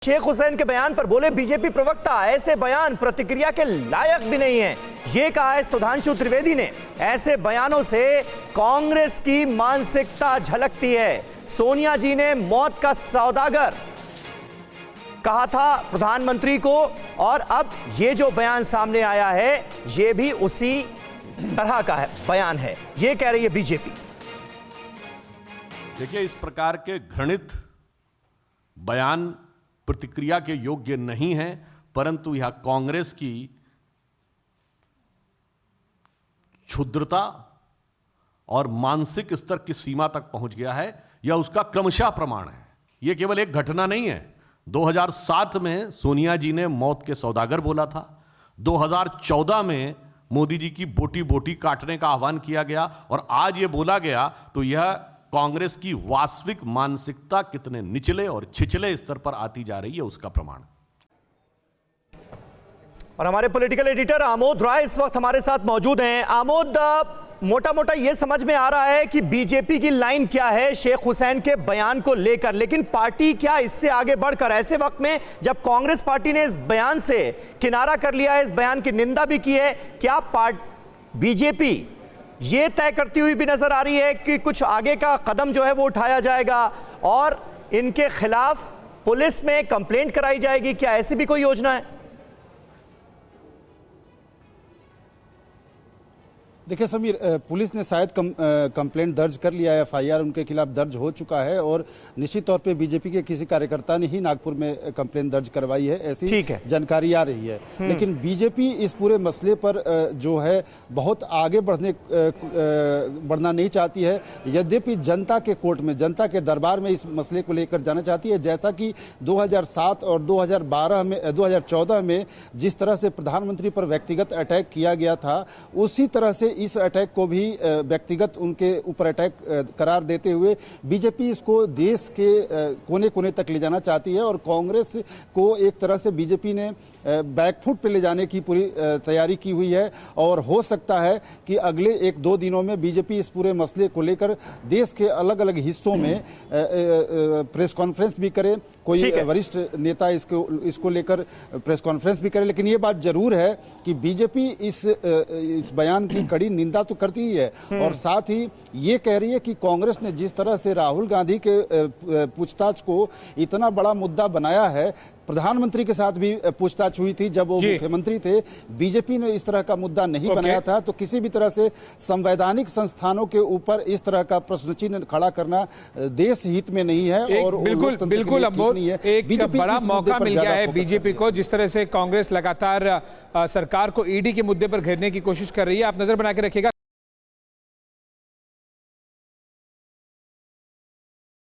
शेख हुसैन के बयान पर बोले बीजेपी प्रवक्ता, ऐसे बयान प्रतिक्रिया के लायक भी नहीं है। ये कहा है सुधांशु त्रिवेदी ने। ऐसे बयानों से कांग्रेस की मानसिकता झलकती है। सोनिया जी ने मौत का सौदागर कहा था प्रधानमंत्री को, और अब ये जो बयान सामने आया है ये भी उसी तरह का है बयान है। ये कह रही है बीजेपी। देखिए, इस प्रकार के घृणित बयान प्रतिक्रिया के योग्य नहीं है, परंतु यह कांग्रेस की क्षुद्रता और मानसिक स्तर की सीमा तक पहुंच गया है। यह उसका क्रमशः प्रमाण है। यह केवल एक घटना नहीं है। 2007 में सोनिया जी ने मौत के सौदागर बोला था। 2014 में मोदी जी की बोटी बोटी काटने का आह्वान किया गया, और आज यह बोला गया, तो यह कांग्रेस की वास्तविक मानसिकता कितने निचले और छिछले स्तर पर आती जा रही है उसका प्रमाण। और हमारे पॉलिटिकल एडिटर आमोद राय इस वक्त हमारे साथ मौजूद हैं। आमोद, मोटा मोटा यह समझ में आ रहा है कि बीजेपी की लाइन क्या है शेख हुसैन के बयान को लेकर, लेकिन पार्टी क्या इससे आगे बढ़कर, ऐसे वक्त में जब कांग्रेस पार्टी ने इस बयान से किनारा कर लिया है, इस बयान की निंदा भी की है, क्या बीजेपी ये तय करती हुई भी नजर आ रही है कि कुछ आगे का कदम जो है वो उठाया जाएगा और इनके खिलाफ पुलिस में कंप्लेंट कराई जाएगी? क्या ऐसी भी कोई योजना है? देखिए समीर, पुलिस ने शायद कंप्लेंट दर्ज कर लिया है। एफआईआर उनके खिलाफ दर्ज हो चुका है, और निश्चित तौर पे बीजेपी के किसी कार्यकर्ता ने ही नागपुर में कंप्लेंट दर्ज करवाई है, ऐसी जानकारी आ रही है। लेकिन बीजेपी इस पूरे मसले पर जो है बहुत आगे बढ़ना नहीं चाहती है। यद्यपि जनता के कोर्ट में, जनता के दरबार में इस मसले को लेकर जाना चाहती है। जैसा कि 2007 और 2014 में जिस तरह से प्रधानमंत्री पर व्यक्तिगत अटैक किया गया था, उसी तरह से इस अटैक को भी व्यक्तिगत उनके ऊपर अटैक करार देते हुए बीजेपी इसको देश के कोने कोने तक ले जाना चाहती है। और कांग्रेस को एक तरह से बीजेपी ने बैकफुट पे ले जाने की पूरी तैयारी की हुई है, और हो सकता है कि अगले 1-2 दिनों में बीजेपी इस पूरे मसले को लेकर देश के अलग अलग हिस्सों में प्रेस कॉन्फ्रेंस भी करे, कोई वरिष्ठ नेता इसको लेकर प्रेस कॉन्फ्रेंस भी करे। लेकिन ये बात जरूर है कि बीजेपी इस बयान की कड़ी निंदा तो करती ही है, और साथ ही ये कह रही है कि कांग्रेस ने जिस तरह से राहुल गांधी के पूछताछ को इतना बड़ा मुद्दा बनाया है, प्रधानमंत्री के साथ भी पूछताछ हुई थी जब वो मुख्यमंत्री थे, बीजेपी ने इस तरह का मुद्दा नहीं बनाया था। तो किसी भी तरह से संवैधानिक संस्थानों के ऊपर इस तरह का प्रश्न चिन्ह खड़ा करना देश हित में नहीं है। और बिल्कुल एक बड़ा मौका मिल गया है बीजेपी को। जिस तरह से कांग्रेस लगातार सरकार को ईडी के मुद्दे पर घेरने की कोशिश कर रही है, आप नजर बना के रखिएगा।